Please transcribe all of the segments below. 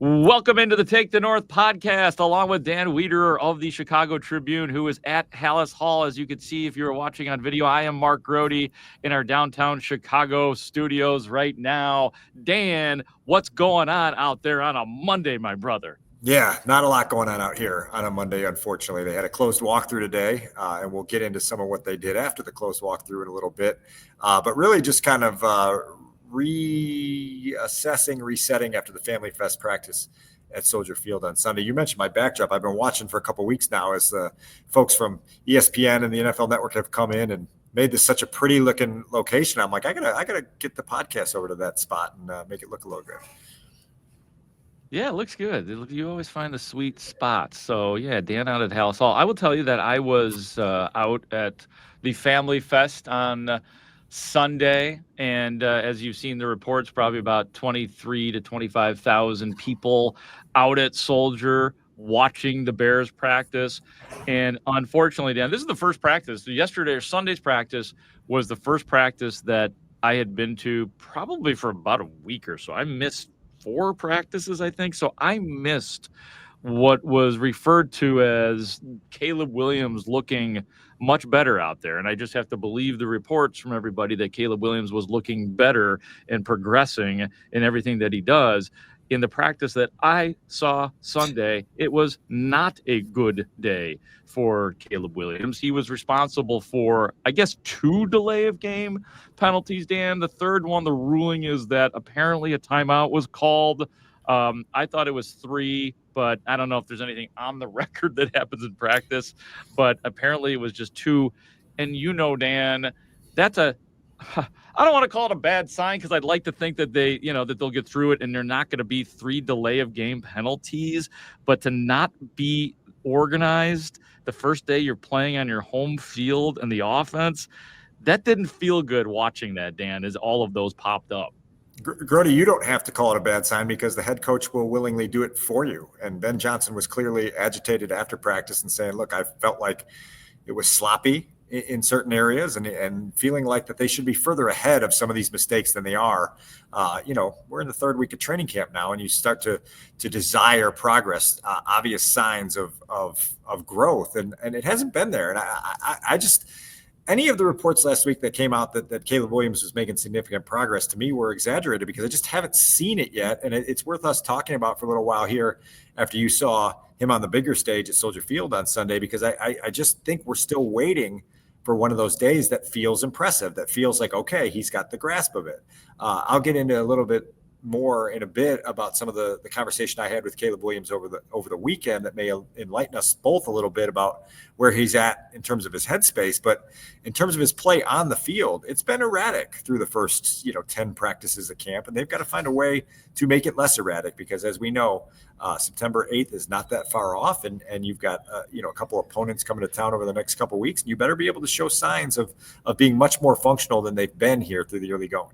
Welcome into the Take the North podcast, along with Dan Wiederer of the Chicago Tribune, who is at Halas Haugh, as you can see if you're watching on video. I am Mark Grote in our downtown Chicago studios right now. Dan, what's going on out there on a Monday, my brother? Yeah, not a lot going on out here on a Monday, unfortunately. They had a closed walkthrough today, and we'll get into some of what they did after the closed walkthrough in a little bit. But really just kind of resetting after the Family Fest practice at Soldier Field on Sunday. You mentioned my backdrop. I've been watching for a couple of weeks now as folks from ESPN and the NFL Network have come in and made this such a pretty looking location. I'm like, I gotta get the podcast over to that spot and make it look a little good. Yeah, it looks good. You always find the sweet spots. So, yeah, Dan out at Halas Haugh. I will tell you that I was out at the Family Fest on Sunday, and as you've seen the reports, probably about 23 to 25,000 people out at Soldier watching the Bears practice. And unfortunately, Dan, this is the first practice. Yesterday or Sunday's practice was the first practice that I had been to probably for about a week or so. I missed 4 practices, I think. So I missed what was referred to as Caleb Williams looking much better out there. And I just have to believe the reports from everybody that Caleb Williams was looking better and progressing in everything that he does. In the practice that I saw Sunday, it was not a good day for Caleb Williams. He was responsible for, I guess, 2 delay of game penalties, Dan. The third one, the ruling is that apparently a timeout was called. I thought it was 3, but I don't know if there's anything on the record that happens in practice. But apparently it was just 2. And Dan, that's I don't want to call it a bad sign because I'd like to think that that they'll get through it and they're not going to be 3 delay of game penalties. But to not be organized the first day you're playing on your home field and the offense, that didn't feel good watching that, Dan, as all of those popped up. Grote, you don't have to call it a bad sign because the head coach will willingly do it for you. And Ben Johnson was clearly agitated after practice and saying, look, I felt like it was sloppy in certain areas and feeling like that they should be further ahead of some of these mistakes than they are. We're in the 3rd week of training camp now, and you start to desire progress, obvious signs of growth. And it hasn't been there. And I just, any of the reports last week that came out that Caleb Williams was making significant progress to me were exaggerated because I just haven't seen it yet. And it's worth us talking about for a little while here after you saw him on the bigger stage at Soldier Field on Sunday, because I just think we're still waiting for one of those days that feels impressive, that feels like, okay, he's got the grasp of it. I'll get into a little bit more in a bit about some of the conversation I had with Caleb Williams over the weekend that may enlighten us both a little bit about where he's at in terms of his headspace. But in terms of his play on the field, it's been erratic through the first 10 practices of camp, and they've got to find a way to make it less erratic because, as we know, September 8th is not that far off, and you've got a couple opponents coming to town over the next couple of weeks, and you better be able to show signs of being much more functional than they've been here through the early going.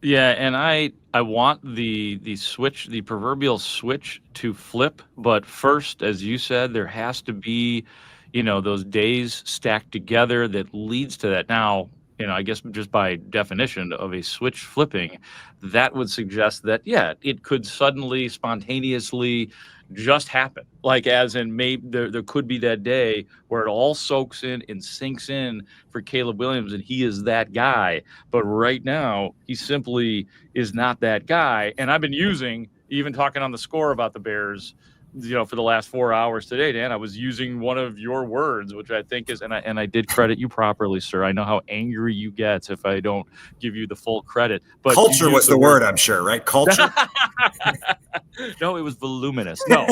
Yeah, and I want the switch, the proverbial switch to flip. But first, as you said, there has to be, those days stacked together that leads to that. Now, I guess just by definition of a switch flipping, that would suggest that, yeah, it could suddenly, spontaneously just happen. Like as in maybe there could be that day where it all soaks in and sinks in for Caleb Williams and he is that guy. But right now, he simply is not that guy. And I've been even talking on the score about the Bears, for the last 4 hours today, Dan, I was using one of your words, which I think is, and I did credit you properly, sir. I know how angry you get if I don't give you the full credit. But culture was the word, I'm sure, right? Culture. No, it was voluminous. No,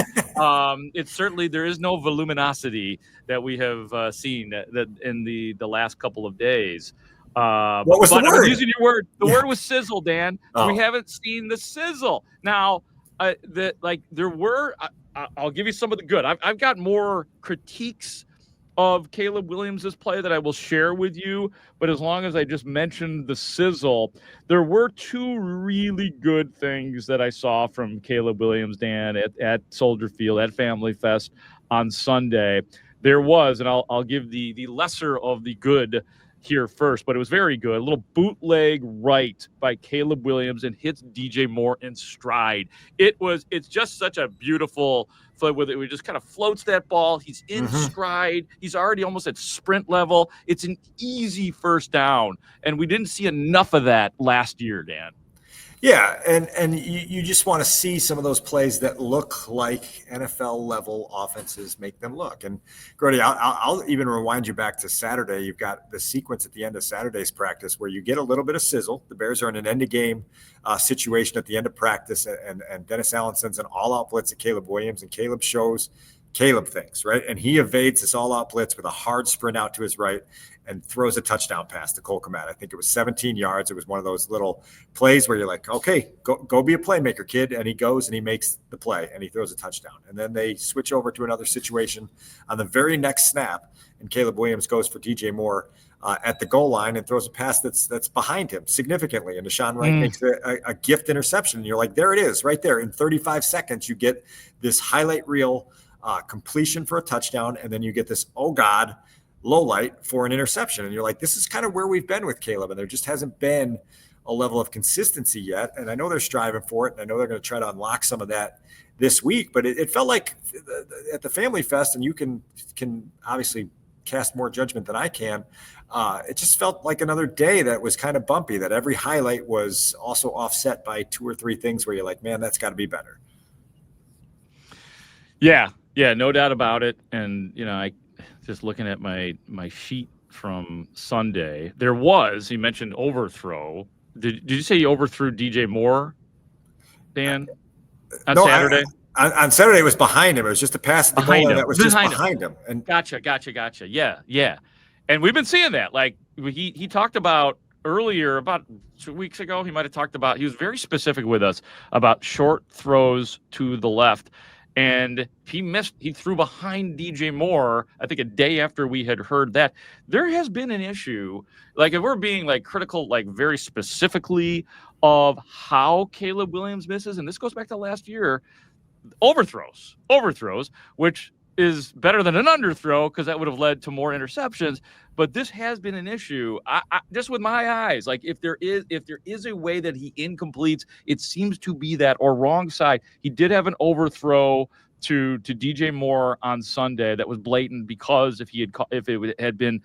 it's certainly, there is no voluminosity that we have seen that in the last couple of days. What was the word? I was using your word. The word was sizzle, Dan. Oh. We haven't seen the sizzle. Now, there were. I'll give you some of the good. I've got more critiques of Caleb Williams' play that I will share with you. But as long as I just mentioned the sizzle, there were 2 really good things that I saw from Caleb Williams, Dan, at Soldier Field, at Family Fest on Sunday. There was, and I'll give the lesser of the good here first, but it was very good. A little bootleg right by Caleb Williams and hits DJ Moore in stride. It's just such a beautiful flip with it. He just kind of floats that ball. He's in stride. He's already almost at sprint level. It's an easy first down, and we didn't see enough of that last year, Dan. Yeah, and you just want to see some of those plays that look like NFL level offenses make them look. And Grote, I'll even rewind you back to Saturday. You've got the sequence at the end of Saturday's practice where you get a little bit of sizzle. The Bears are in an end of game situation at the end of practice, and Dennis Allen sends an all-out blitz at Caleb Williams, and Caleb shows Caleb things, right? And he evades this all-out blitz with a hard sprint out to his right and throws a touchdown pass to Cole Kmet. I think it was 17 yards. It was one of those little plays where you're like, okay, go be a playmaker, kid. And he goes and he makes the play and he throws a touchdown. And then they switch over to another situation on the very next snap, and Caleb Williams goes for DJ Moore at the goal line and throws a pass that's behind him significantly. And Deshaun Wright makes a gift interception. And you're like, there it is right there. In 35 seconds, you get this highlight reel completion for a touchdown, and then you get this, oh God, low light for an interception. And you're like, this is kind of where we've been with Caleb, and there just hasn't been a level of consistency yet. And I know they're striving for it, and I know they're going to try to unlock some of that this week, but it felt like at the Family Fest, and you can obviously cast more judgment than I can, it just felt like another day that was kind of bumpy, that every highlight was also offset by two or three things where you're like, man, that's got to be better. Yeah, no doubt about it. And, I just looking at my sheet from Sunday, you mentioned overthrow. Did you say you overthrew DJ Moore, Dan, on Saturday? On Saturday, it was behind him. It was just a pass at the goal line that was just behind him. And Gotcha. Yeah. And we've been seeing that. Like he talked about earlier, about 2 weeks ago, he was very specific with us about short throws to the left. And he threw behind DJ Moore, I think a day after we had heard that. There has been an issue, like if we're being like critical, like very specifically of how Caleb Williams misses, and this goes back to last year, overthrows, which is better than an underthrow because that would have led to more interceptions. But this has been an issue. I just with my eyes, like if there is a way that he incompletes, it seems to be that or wrong side. He did have an overthrow to DJ Moore on Sunday that was blatant, because if it had been,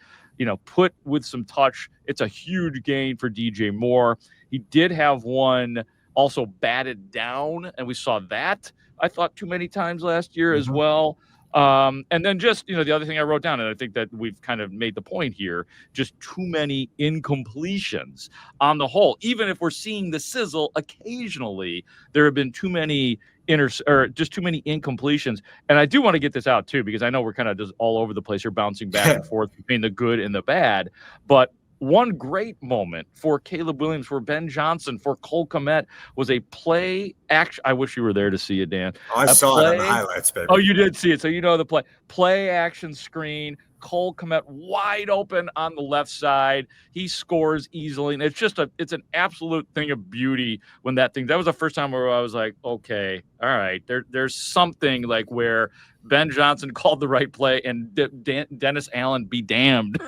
put with some touch, it's a huge gain for DJ Moore. He did have one also batted down, and we saw that, I thought, too many times last year as well. And then just, the other thing I wrote down, and I think that we've kind of made the point here, just too many incompletions on the whole. Even if we're seeing the sizzle occasionally, there have been too many just too many incompletions. And I do want to get this out too, because I know we're kind of just all over the place here, bouncing back and forth between the good and the bad. But one great moment for Caleb Williams, for Ben Johnson, for Cole Kmet was a play action. I wish you were there to see it, Dan. Oh, I saw it on the highlights, baby. Oh, you did see it. So the play action screen. Cole Kmet wide open on the left side. He scores easily. And it's an absolute thing of beauty when that was the first time where I was like, okay, all right, there's something like where Ben Johnson called the right play and Dennis Allen be damned.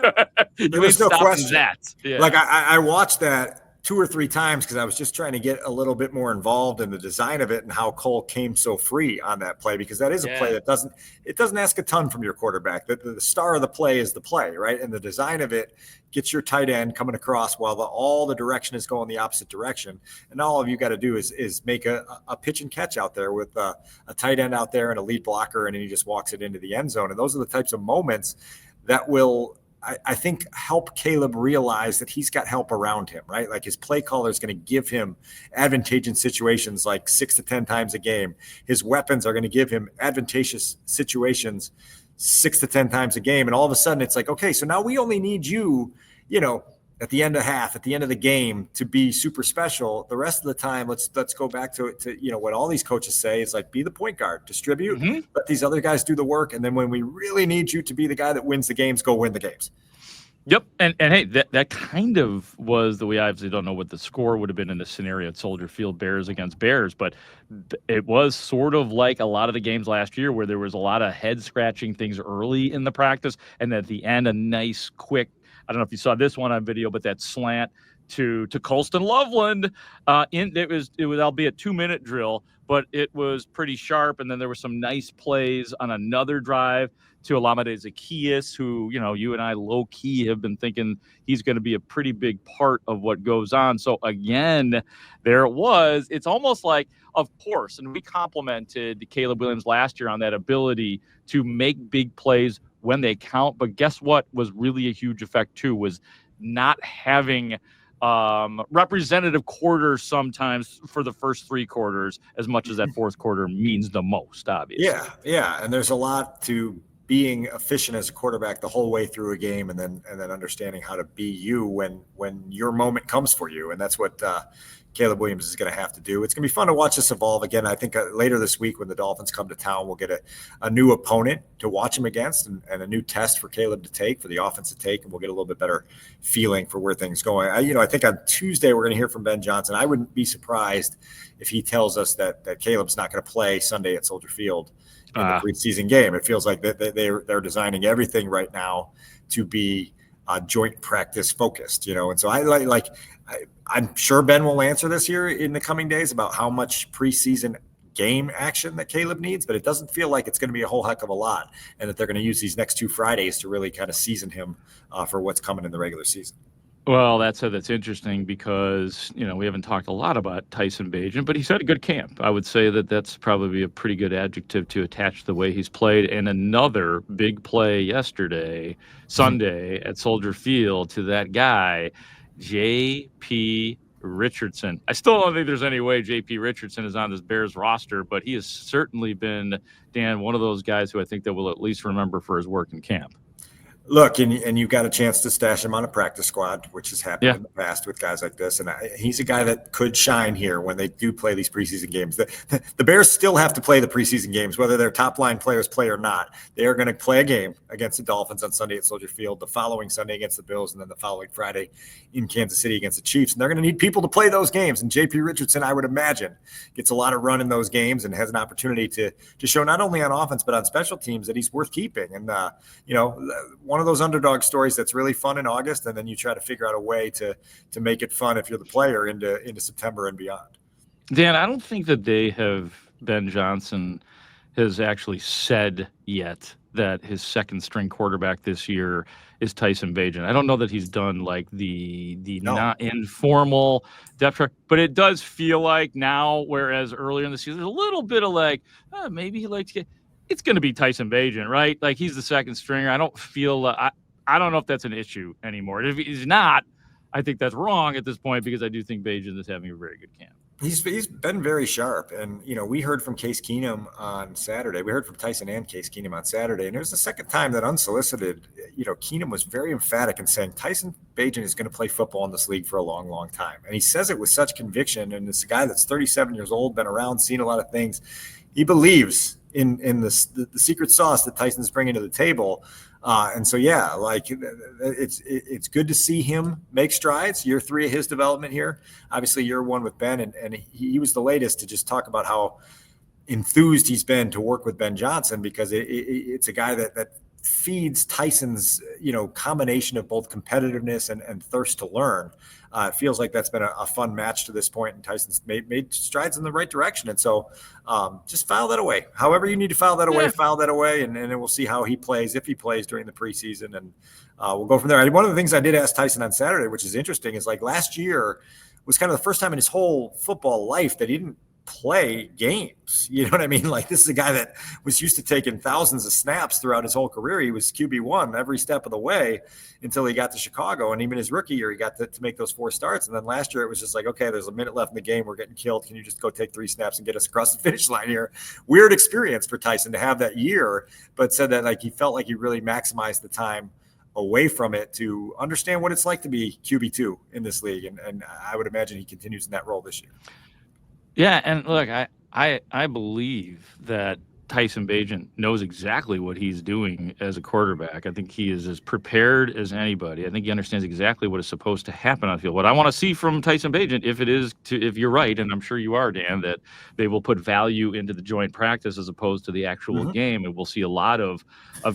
There's no question. That. Yeah. Like I watched that 2 or 3 times because I was just trying to get a little bit more involved in the design of it and how Cole came so free on that play, because that is a play that doesn't ask a ton from your quarterback. The star of the play is the play, right? And the design of it gets your tight end coming across while all the direction is going the opposite direction. And all of you got to do is make a pitch and catch out there with a tight end out there and a lead blocker, and then he just walks it into the end zone. And those are the types of moments that will, I think, help Caleb realize that he's got help around him, right? Like his play caller is going to give him advantageous situations like 6 to 10 times a game. His weapons are going to give him advantageous situations 6 to 10 times a game. And all of a sudden it's like, okay, so now we only need you, at the end of half, at the end of the game, to be super special. The rest of the time, let's go back to what all these coaches say is like, be the point guard, distribute, let these other guys do the work. And then when we really need you to be the guy that wins the games, go win the games. Yep. And hey, that kind of was the way. I obviously don't know what the score would have been in this scenario at Soldier Field, Bears against Bears, but it was sort of like a lot of the games last year where there was a lot of head scratching things early in the practice. And at the end, a nice, quick I don't know if you saw this one on video, but that slant to Colston Loveland, it was albeit 2-minute drill, but it was pretty sharp. And then there were some nice plays on another drive to Olamide Zaccheaus, who, you and I low key have been thinking he's going to be a pretty big part of what goes on. So again, there it was. It's almost like, of course, and we complimented Caleb Williams last year on that ability to make big plays when they count. But guess what was really a huge effect too, was not having representative quarters sometimes for the first 3 quarters, as much as that fourth quarter means the most, obviously. Yeah. And there's a lot to being efficient as a quarterback the whole way through a game, and then understanding how to be you when your moment comes for you. And that's what Caleb Williams is going to have to do. It's going to be fun to watch this evolve. Again, I think later this week when the Dolphins come to town, we'll get a new opponent to watch him against, and a new test for Caleb to take, for the offense to take, and we'll get a little bit better feeling for where things go. I think on Tuesday we're going to hear from Ben Johnson. I wouldn't be surprised if he tells us that Caleb's not going to play Sunday at Soldier Field in the preseason game. It feels like they're designing everything right now to be joint practice focused, and so I'm sure Ben will answer this here in the coming days about how much preseason game action that Caleb needs, but it doesn't feel like it's going to be a whole heck of a lot, and that they're going to use these next 2 Fridays to really kind of season him for what's coming in the regular season. Well, that's interesting because, we haven't talked a lot about Tyson Bagent, but he's had a good camp. I would say that that's probably a pretty good adjective to attach to the way he's played. And another big play yesterday, Sunday at Soldier Field, to that guy, J.P. Richardson. I still don't think there's any way J.P. Richardson is on this Bears roster, but he has certainly been, Dan, one of those guys who I think that we'll at least remember for his work in camp. Look, and you got a chance to stash him on a practice squad, which has happened in the past with guys like this. And he's a guy that could shine here when they do play these preseason games. The Bears still have to play the preseason games, whether their top line players play or not. They are going to play a game against the Dolphins on Sunday at Soldier Field, the following Sunday against the Bills, and then the following Friday in Kansas City against the Chiefs. And they're going to need people to play those games. And J.P. Richardson, I would imagine, gets a lot of run in those games and has an opportunity to show not only on offense but on special teams that he's worth keeping. And, one of those underdog stories that's really fun in August, and then you try to figure out a way to make it fun if you're the player into September and beyond. Dan, I don't think that Ben Johnson has actually said yet that his second string quarterback this year is Tyson Bagent. I don't know that he's done like the not informal depth chart, but it does feel like now, whereas earlier in the season, there's a little bit of like, maybe he likes to get. It's going to be Tyson Bagent, right? Like, he's the second stringer. I don't feel I don't know if that's an issue anymore. If he's not, I think that's wrong at this point, because I do think Bagent is having a very good camp. He's been very sharp. And, we heard from Case Keenum on Saturday. We heard from Tyson and Case Keenum on Saturday. And it was the second time that unsolicited, Keenum was very emphatic in saying Tyson Bagent is going to play football in this league for a long, long time. And he says it with such conviction. And it's a guy that's 37 years old, been around, seen a lot of things. He believes in the secret sauce that Tyson's bringing to the table. And so, it's good to see him make strides. Year 3 of his development here. Obviously, year 1 with Ben, and he was the latest to just talk about how enthused he's been to work with Ben Johnson, because it's a guy that feeds Tyson's, combination of both competitiveness and thirst to learn. It feels like that's been a fun match to this point, and Tyson's made strides in the right direction. And so just file that away. However you need to file that away, file that away, and then we'll see how he plays, if he plays during the preseason, and we'll go from there. One of the things I did ask Tyson on Saturday, which is interesting, is like last year was kind of the first time in his whole football life that he didn't play games. You know what I mean? Like, this is a guy that was used to taking thousands of snaps throughout his whole career. He was QB1 every step of the way until he got to Chicago. And even his rookie year, he got to make those 4 starts. And then last year, it was just like, okay, there's a minute left in the game. We're getting killed. Can you just go take 3 snaps and get us across the finish line here? Weird experience for Tyson to have that year, but said that like he felt like he really maximized the time away from it to understand what it's like to be QB2 in this league. And I would imagine he continues in that role this year. Yeah, and look, I believe that Tyson Bagent knows exactly what he's doing as a quarterback. I think he is as prepared as anybody. I think he understands exactly what is supposed to happen on the field. What I want to see from Tyson Bagent, if you're right, and I'm sure you are, Dan, that they will put value into the joint practice as opposed to the actual game, and we'll see a lot of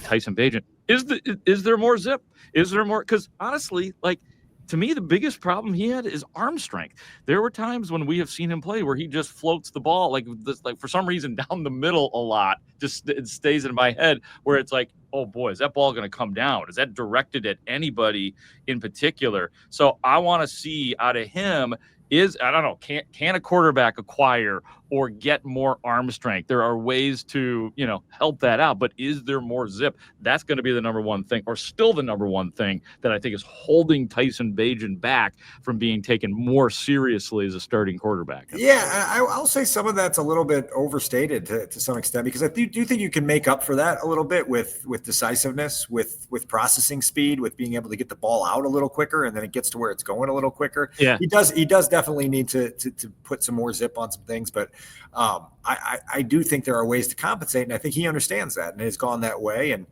Tyson Bagent. Is there more zip? Is there more? Because honestly, like, to me, the biggest problem he had is arm strength. There were times when we have seen him play where he just floats the ball like this, like for some reason down the middle a lot. Just it stays in my head where it's like, oh boy, is that ball going to come down? Is that directed at anybody in particular? So I want to see out of him I don't know, can a quarterback acquire or get more arm strength? There are ways to, help that out, but is there more zip? That's going to be the number one thing, or still the number one thing that I think is holding Tyson Bagent back from being taken more seriously as a starting quarterback. Yeah, I'll say some of that's a little bit overstated to some extent, because I do think you can make up for that a little bit with decisiveness, with processing speed, with being able to get the ball out a little quicker, and then it gets to where it's going a little quicker. Yeah, he does definitely need to put some more zip on some things, but I do think there are ways to compensate, and I think he understands that and has gone that way. And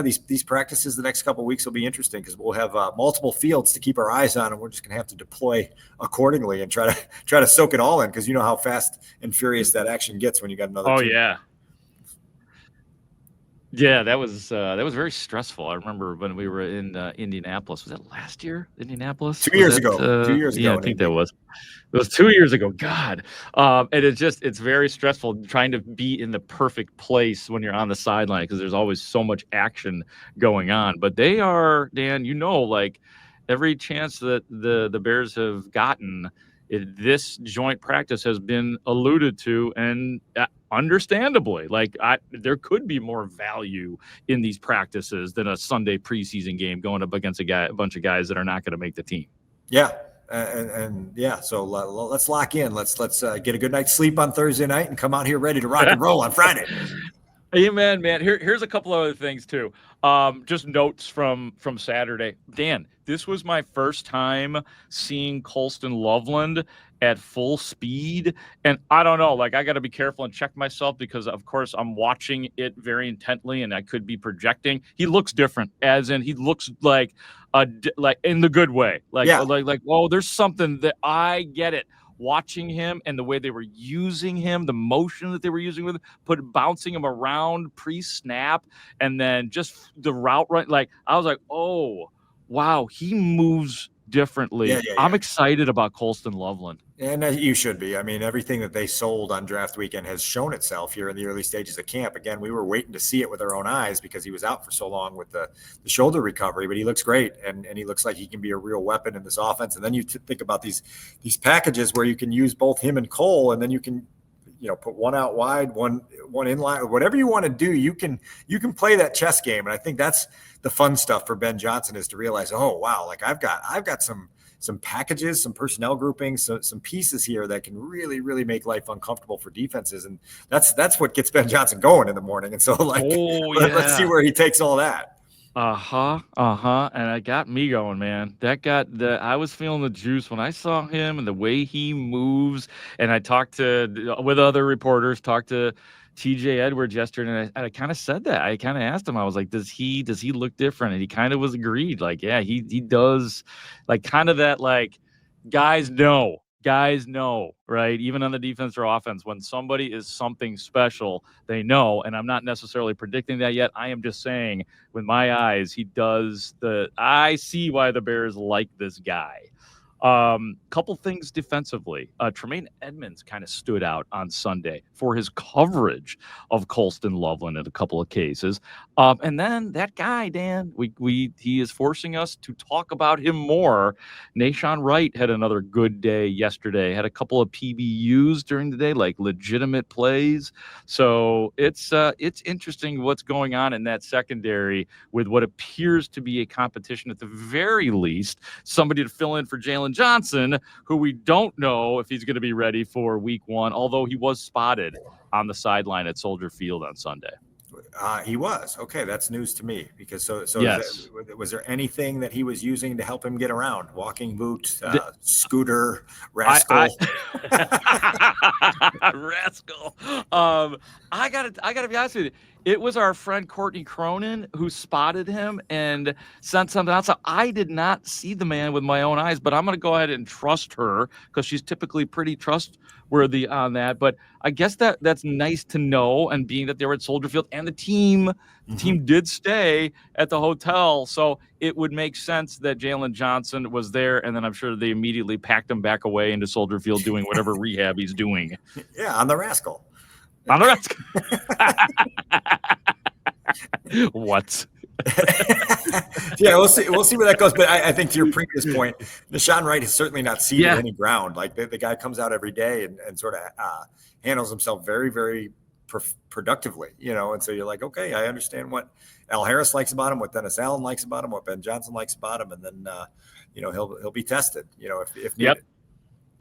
these practices the next couple of weeks will be interesting because we'll have multiple fields to keep our eyes on, and we're just going to have to deploy accordingly and try to soak it all in, because you know how fast and furious that action gets when you got another. Oh, team. Yeah, that was very stressful. I remember when we were in Indianapolis. Was that last year? Indianapolis? 2 years ago. 2 years ago. Yeah, I think that was. It was 2 years ago. God, and it's very stressful trying to be in the perfect place when you're on the sideline, because there's always so much action going on. But they are, Dan, like every chance that the Bears have gotten, this joint practice has been alluded to, and understandably, there could be more value in these practices than a Sunday preseason game going up against a bunch of guys that are not going to make the team. Yeah. And yeah, so let's lock in. Let's get a good night's sleep on Thursday night and come out here ready to rock and roll on Friday. Amen, man. Here's a couple other things too. Just notes from Saturday. Dan, this was my first time seeing Colston Loveland at full speed, and I don't know, I got to be careful and check myself, because of course I'm watching it very intently and I could be projecting. He looks different, as in he looks like in the good way. Oh, there's something that I get it. Watching him and the way they were using him, the motion that they were using with him, bouncing him around pre-snap, and then just the route run. I was like, oh, wow, he moves differently. Yeah. I'm excited about Colston Loveland. And you should be. I mean, everything that they sold on draft weekend has shown itself here in the early stages of camp. Again, we were waiting to see it with our own eyes because he was out for so long with the shoulder recovery, but he looks great, and he looks like he can be a real weapon in this offense. And then you think about these packages where you can use both him and Cole, and then you can put one out wide, one in line, whatever you want to do. You can play that chess game, and I think that's the fun stuff for Ben Johnson, is to realize, oh wow, I've got some packages, some personnel groupings, some pieces here that can really, really make life uncomfortable for defenses. And that's what gets Ben Johnson going in the morning. And so let's see where he takes all that. And it got me going, man. I was feeling the juice when I saw him and the way he moves. And I talked with other reporters, talked to TJ Edwards yesterday, and I kind of said that. I kind of asked him, I was like, does he look different? And he kind of was agreed. Yeah, he does, kind of that, guys know, right? Even on the defense or offense, when somebody is something special, they know. And I'm not necessarily predicting that yet. I am just saying, with my eyes, I see why the Bears like this guy. Couple things defensively. Tremaine Edmonds kind of stood out on Sunday for his coverage of Colston Loveland in a couple of cases. And then that guy, Dan, he is forcing us to talk about him more. Nahshon Wright had another good day yesterday, had a couple of PBUs during the day, legitimate plays. So it's interesting what's going on in that secondary with what appears to be a competition, at the very least, somebody to fill in for Jalen Johnson, who we don't know if he's going to be ready for week one, although he was spotted on the sideline at Soldier Field on Sunday. He was. Okay, that's news to me, because so yes. Was there anything that he was using to help him get around? Walking boot, scooter, rascal. Rascal. I gotta be honest with you. It was our friend Courtney Cronin who spotted him and sent something out. So I did not see the man with my own eyes, but I'm going to go ahead and trust her because she's typically pretty trustworthy on that. But I guess that's nice to know. And being that they were at Soldier Field and the team did stay at the hotel, so it would make sense that Jalen Johnson was there. And then I'm sure they immediately packed him back away into Soldier Field doing whatever rehab he's doing. Yeah, on the Rascal. On the Rascal. What? Yeah, we'll see where that goes. But I think to your previous point, Nahshon Wright has certainly not ceded any ground. Like the guy comes out every day and sort of handles himself very, very productively, and so you're like, okay, I understand what Al Harris likes about him, what Dennis Allen likes about him, what Ben Johnson likes about him, and then he'll be tested, if needed.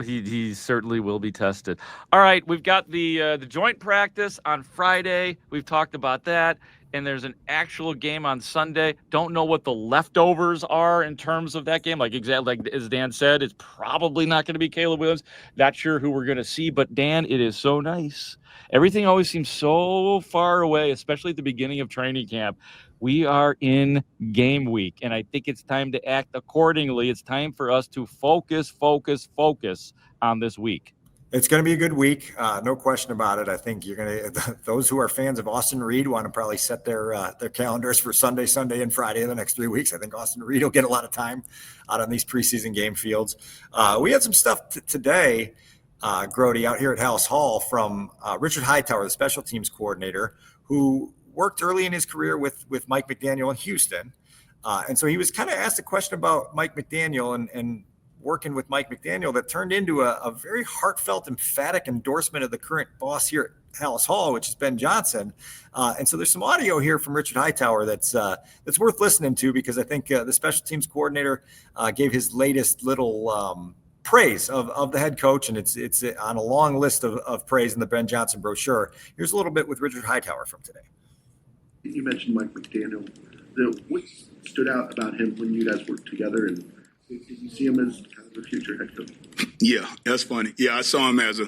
He certainly will be tested. All right, we've got the joint practice on Friday. We've talked about that, and there's an actual game on Sunday. Don't know what the leftovers are in terms of that game. Like as Dan said, it's probably not going to be Caleb Williams. Not sure who we're going to see, but Dan, it is so nice. Everything always seems so far away, especially at the beginning of training camp. We are in game week, and I think it's time to act accordingly. It's time for us to focus on this week. It's going to be a good week, no question about it. I think you're going to. Those who are fans of Austin Reed want to probably set their calendars for Sunday, and Friday in the next 3 weeks. I think Austin Reed will get a lot of time out on these preseason game fields. We had some stuff today, Grote, out here at Haugh from Richard Hightower, the special teams coordinator, who worked early in his career with Mike McDaniel in Houston. And so he was kind of asked a question about Mike McDaniel and working with Mike McDaniel that turned into a very heartfelt, emphatic endorsement of the current boss here at Halas, which is Ben Johnson. And so there's some audio here from Richard Hightower that's worth listening to, because I think the special teams coordinator gave his latest little praise of the head coach, and it's on a long list of praise in the Ben Johnson brochure. Here's a little bit with Richard Hightower from today. You mentioned Mike McDaniel. What stood out about him when you guys worked together, and did you see him as kind of a future head coach? Yeah, that's funny. Yeah, I saw him as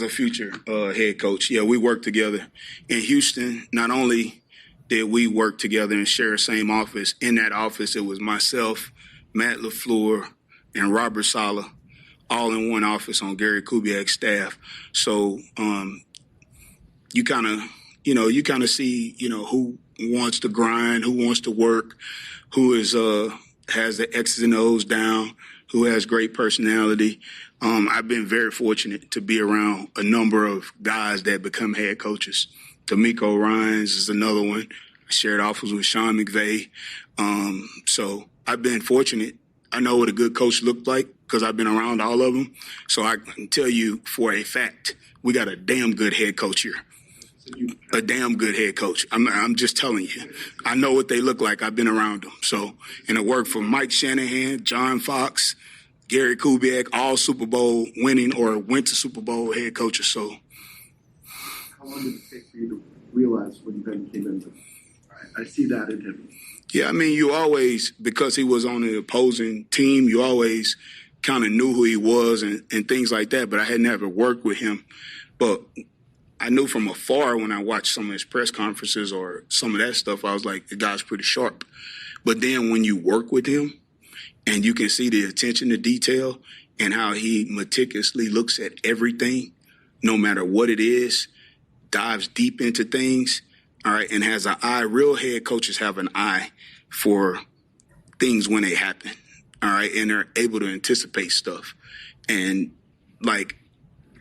a future head coach. Yeah, we worked together in Houston. Not only did we work together and share the same office, in that office it was myself, Matt LaFleur, and Robert Saleh, all in one office on Gary Kubiak's staff. So you kind of see, who wants to grind, who wants to work, who is has the X's and O's down, who has great personality. I've been very fortunate to be around a number of guys that become head coaches. D'Amico Ryans is another one. I shared office with Sean McVay. So I've been fortunate. I know what a good coach looked like because I've been around all of them. So I can tell you for a fact, we got a damn good head coach here. A damn good head coach. I'm just telling you. I know what they look like. I've been around them. So, and it worked for Mike Shanahan, John Fox, Gary Kubiak, all Super Bowl winning or went to Super Bowl head coaches. So, how long did it take for you to realize when Ben came in? I see that in him. Yeah, I mean, you always, because he was on the opposing team, you always kind of knew who he was and things like that. But I had never worked with him. But I knew from afar when I watched some of his press conferences or some of that stuff, I was like, the guy's pretty sharp. But then when you work with him and you can see the attention to detail and how he meticulously looks at everything, no matter what it is, dives deep into things, all right, and has an eye. Real head coaches have an eye for things when they happen, all right, and they're able to anticipate stuff. And like,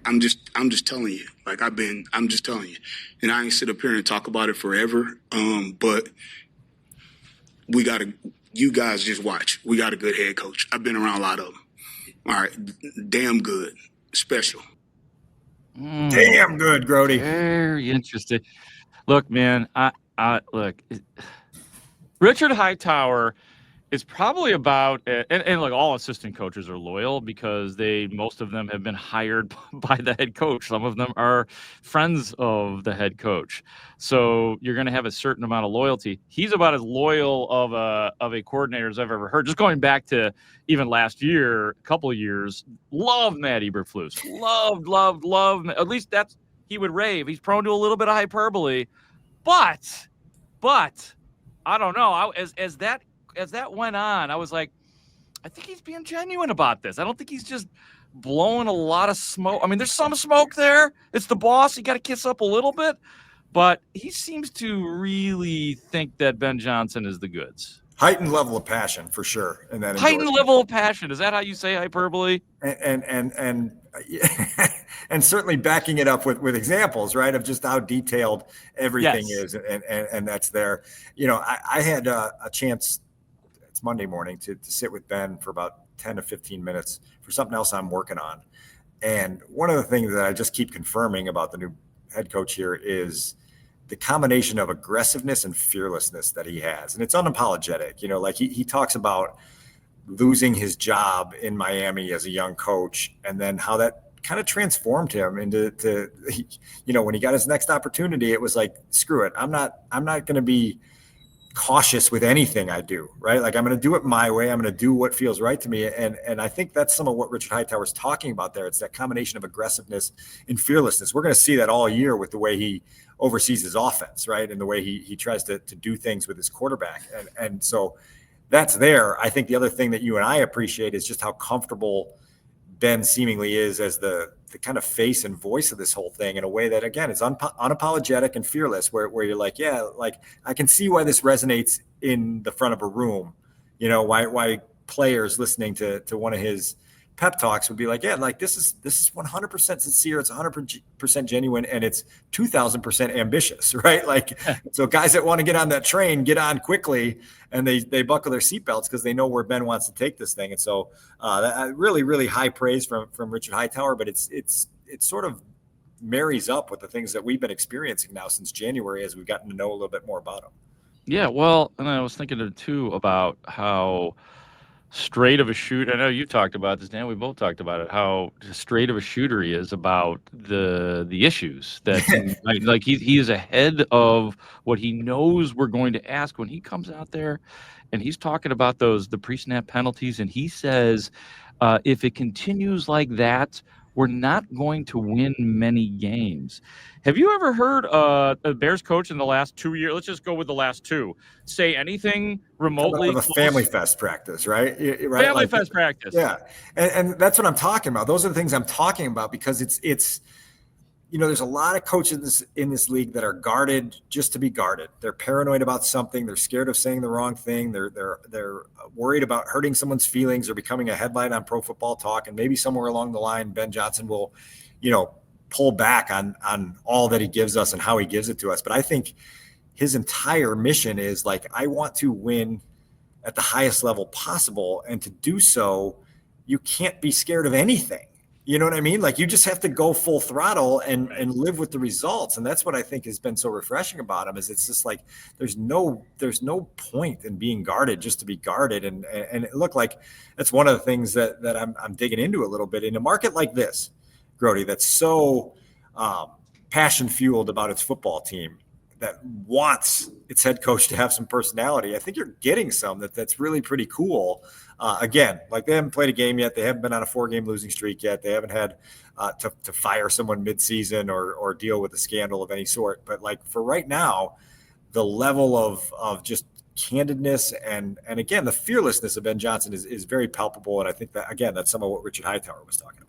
I'm just telling you, like I'm just telling you. And I ain't sit up here and talk about it forever. But you guys just watch. We got a good head coach. I've been around a lot of them. All right. Damn good. Special. Damn good, Grote. Very interesting. Look, man, look, Richard Hightower is probably about, and like all assistant coaches are loyal because most of them have been hired by the head coach. Some of them are friends of the head coach. So you're going to have a certain amount of loyalty. He's about as loyal of a coordinator as I've ever heard. Just going back to even last year, a couple of years, loved Matt Eberflus. Loved. At least he would rave. He's prone to a little bit of hyperbole. But I don't know. As that went on, I was like, I think he's being genuine about this. I don't think he's just blowing a lot of smoke. I mean, there's some smoke there. It's the boss. You got to kiss up a little bit. But he seems to really think that Ben Johnson is the goods. Heightened level of passion for sure. And that heightened level of passion. Is that how you say hyperbole? And certainly backing it up with examples, right, of just how detailed everything is, and that's there. You know, I had a chance. It's Monday morning to sit with Ben for about 10 to 15 minutes for something else I'm working on. And one of the things that I just keep confirming about the new head coach here is the combination of aggressiveness and fearlessness that he has. And it's unapologetic. You know, like he talks about losing his job in Miami as a young coach, and then how that kind of transformed him into, you know, when he got his next opportunity, it was like, screw it. I'm not going to be cautious with anything I do, right? Like, I'm going to do it my way. I'm going to do what feels right to me. And I think that's some of what Richard Hightower is talking about there. It's that combination of aggressiveness and fearlessness. We're going to see that all year with the way he oversees his offense, right? And the way he tries to do things with his quarterback. And so that's there. I think the other thing that you and I appreciate is just how comfortable Ben seemingly is as the kind of face and voice of this whole thing, in a way that, again, is unapologetic and fearless, where you're like, yeah, like, I can see why this resonates in the front of a room, you know, why players listening to one of his pep talks would be like, yeah, like, this is 100% sincere. It's 100% genuine. And it's 2000% ambitious, right? Like, so guys that want to get on that train, get on quickly, and they buckle their seatbelts because they know where Ben wants to take this thing. And so that really, really high praise from Richard Hightower, but it sort of marries up with the things that we've been experiencing now since January, as we've gotten to know a little bit more about him. Yeah. Well, and I was thinking too about how straight of a shoot. I know you talked about this, Dan. We both talked about it. How straight of a shooter he is about the issues that like he is ahead of what he knows we're going to ask when he comes out there, and he's talking about the pre-snap penalties, and he says if it continues like that, we're not going to win many games. Have you ever heard a Bears coach in the last 2 years, let's just go with the last two, say anything remotely of a family fest practice, right? Family fest practice. Yeah. And that's what I'm talking about. Those are the things I'm talking about, because it's you know, there's a lot of coaches in this league that are guarded just to be guarded. They're paranoid about something. They're scared of saying the wrong thing. They're worried about hurting someone's feelings or becoming a headline on Pro Football Talk. And maybe somewhere along the line, Ben Johnson will, you know, pull back on all that he gives us and how he gives it to us. But I think his entire mission is like, I want to win at the highest level possible. And to do so, you can't be scared of anything. You know what I mean? Like, you just have to go full throttle and live with the results. And that's what I think has been so refreshing about him, is it's just like, there's no point in being guarded just to be guarded. And it looked like that's one of the things that I'm digging into a little bit in a market like this, Grote, that's so passion fueled about its football team, that wants its head coach to have some personality. I think you're getting some that's really pretty cool. Again, like, they haven't played a game yet. They haven't been on a 4-game losing streak yet. They haven't had to fire someone midseason or deal with a scandal of any sort. But, like, for right now, the level of just candidness and again, the fearlessness of Ben Johnson is very palpable. And I think that, again, that's some of what Richard Hightower was talking about.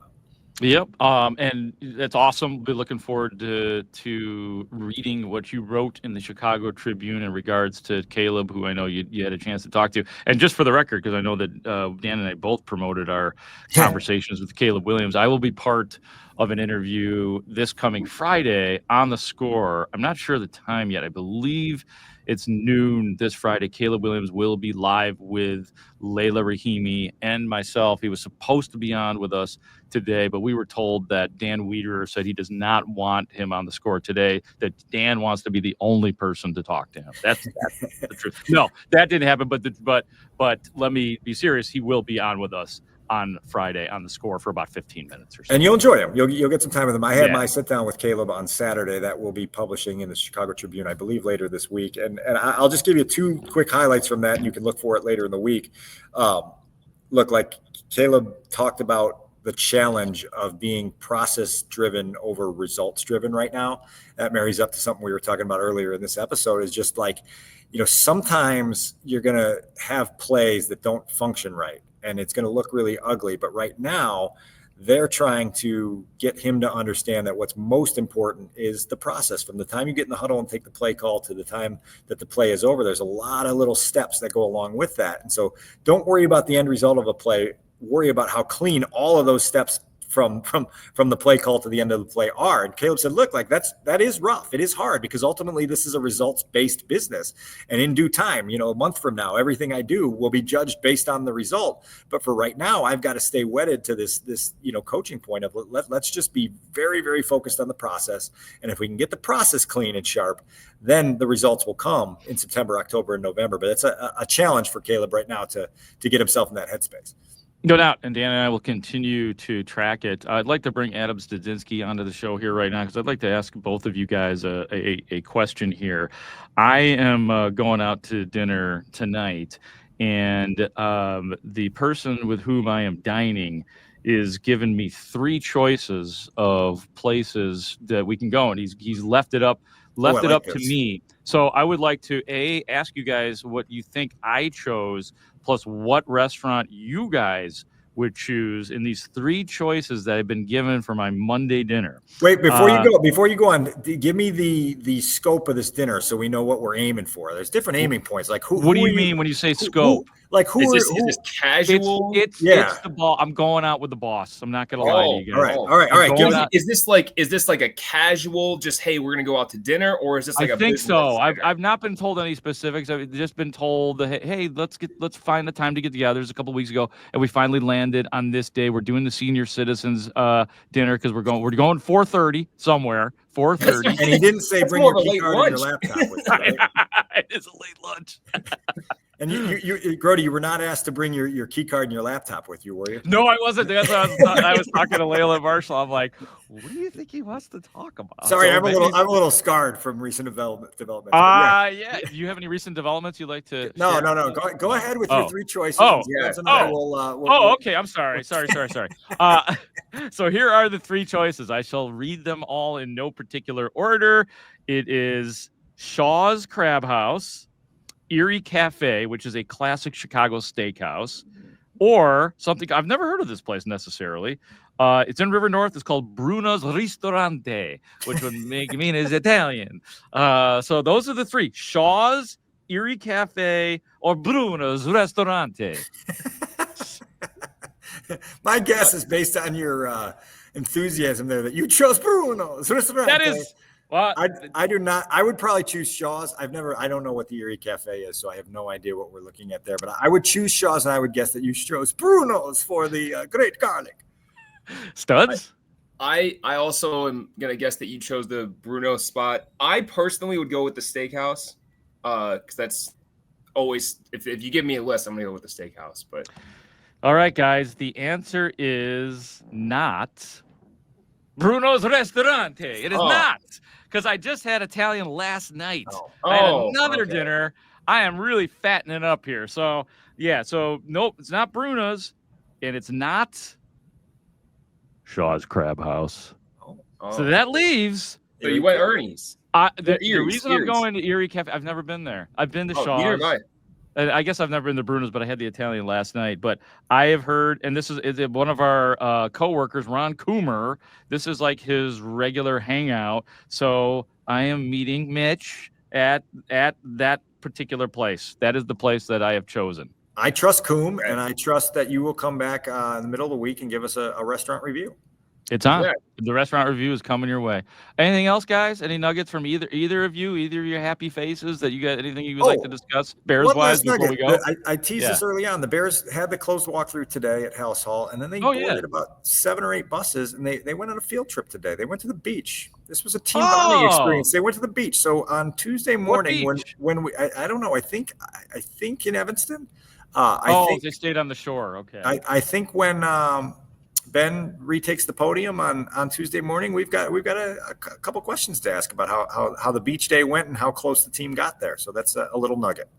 Yep. And that's awesome. Be looking forward to reading what you wrote in the Chicago Tribune in regards to Caleb, who I know you had a chance to talk to. And just for the record, because I know that Dan and I both promoted our conversations with Caleb Williams, I will be part of an interview this coming Friday on The Score. I'm not sure the time yet. I believe it's noon this Friday. Caleb Williams will be live with Layla Rahimi and myself. He was supposed to be on with us today, but we were told that Dan Wiederer said he does not want him on The Score today, that Dan wants to be the only person to talk to him. That's the truth. No, that didn't happen, but let me be serious. He will be on with us on Friday on The Score for about 15 minutes or so. And you'll enjoy him. You'll get some time with him. I had my sit down with Caleb on Saturday that we'll be publishing in the Chicago Tribune, I believe, later this week. And I'll just give you 2 quick highlights from that, and you can look for it later in the week. Look, like, Caleb talked about the challenge of being process driven over results driven right now. That marries up to something we were talking about earlier in this episode, is just like, sometimes you're going to have plays that don't function right, and it's going to look really ugly. But right now, they're trying to get him to understand that what's most important is the process. From the time you get in the huddle and take the play call to the time that the play is over, there's a lot of little steps that go along with that. And so don't worry about the end result of a play. Worry about how clean all of those steps from the play call to the end of the play are. And Caleb said, look, like that is rough. It is hard, because ultimately this is a results-based business. And in due time, a month from now, everything I do will be judged based on the result. But for right now, I've got to stay wedded to this coaching point of let's just be very, very focused on the process. And if we can get the process clean and sharp, then the results will come in September, October, and November. But it's a challenge for Caleb right now to get himself in that headspace. No doubt, and Dan and I will continue to track it. I'd like to bring Adam Studzinski onto the show here right now, because I'd like to ask both of you guys a question here. I am going out to dinner tonight, and the person with whom I am dining is giving me 3 choices of places that we can go, and he's left it up to me. So I would like to ask you guys what you think I chose, plus what restaurant you guys would choose in these 3 choices that I've been given for my Monday dinner. Wait, before you go on, give me the scope of this dinner so we know what we're aiming for. There's different aiming points. Like what do you mean when you say scope? Is this casual? It's the ball. I'm going out with the boss. I'm not gonna lie to you guys. All right. Is this like a casual, just, hey, we're gonna go out to dinner, or is this like I think so. I've not been told any specifics. I've just been told that, hey, let's find the time to get together. It was a couple of weeks ago, and we finally landed on this day. We're doing the senior citizens dinner, because we're going 4:30 somewhere. 4:30. And he didn't say bring your key card and your laptop with you, right? It's a late lunch. And you Grote, you were not asked to bring your key card and your laptop with you, were you? No, I wasn't. That's what I was talking to Layla Marshall. I'm like, what do you think he wants to talk about? Sorry, I'm a little scarred from recent development. Yeah. Do you have any recent developments you'd like to? No. share? Go ahead with your 3 choices. Okay. I'm sorry. Sorry. So here are the 3 choices. I shall read them all in no particular order. It is Shaw's Crab House, Erie Cafe, which is a classic Chicago steakhouse, or something I've never heard of this place necessarily. It's in River North. It's called Bruno's Ristorante, which would mean is Italian. So those are the 3: Shaw's, Erie Cafe, or Bruno's Ristorante. My guess is based on your enthusiasm there that you chose Bruno's Ristorante. That is. Well, I do not. I would probably choose Shaw's. I don't know what the Erie Cafe is, so I have no idea what we're looking at there. But I would choose Shaw's, and I would guess that you chose Bruno's for the great garlic. Studs? I also am going to guess that you chose the Bruno spot. I personally would go with the steakhouse, because that's always, if you give me a list, I'm going to go with the steakhouse. But all right, guys, the answer is not Bruno's Ristorante. It is not. Because I just had Italian last night. I had another dinner. I am really fattening up here. So, yeah. So, nope, it's not Bruno's. And it's not Shaw's Crab House. So that leaves. So you went Ernie's. The reason I'm going to Erie Cafe, I've never been there. I've been to Shaw's. Neither have I. I guess I've never been to Bruno's, but I had the Italian last night. But I have heard, and this is one of our coworkers, Ron Coomer. This is like his regular hangout. So I am meeting Mitch at that particular place. That is the place that I have chosen. I trust Coom, and I trust that you will come back in the middle of the week and give us a restaurant review. It's on. Yeah. The restaurant review is coming your way. Anything else, guys? Any nuggets from either of you? Either of your happy faces that you got? Anything you would like to discuss Bears-wise before we go? I teased this early on. The Bears had the closed walkthrough today at Halas Hall, and then they boarded about 7 or 8 buses, and they went on a field trip today. They went to the beach. This was a team bonding experience. They went to the beach. So on Tuesday morning, when we I don't know, I think in Evanston. I think they stayed on the shore. Okay. I think when Ben retakes the podium on Tuesday morning, we've got a couple questions to ask about how the beach day went and how close the team got there. So that's a little nugget.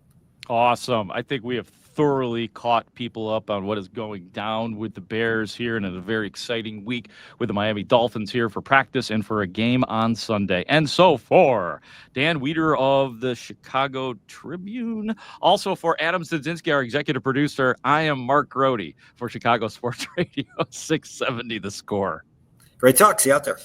Awesome. I think we have thoroughly caught people up on what is going down with the Bears here, and in a very exciting week with the Miami Dolphins here for practice and for a game on Sunday. And so for Dan Wiederer of the Chicago Tribune, also for Adam Zdzinski, our executive producer, I am Mark Grote for Chicago Sports Radio 670 The Score. Great talk. See you out there.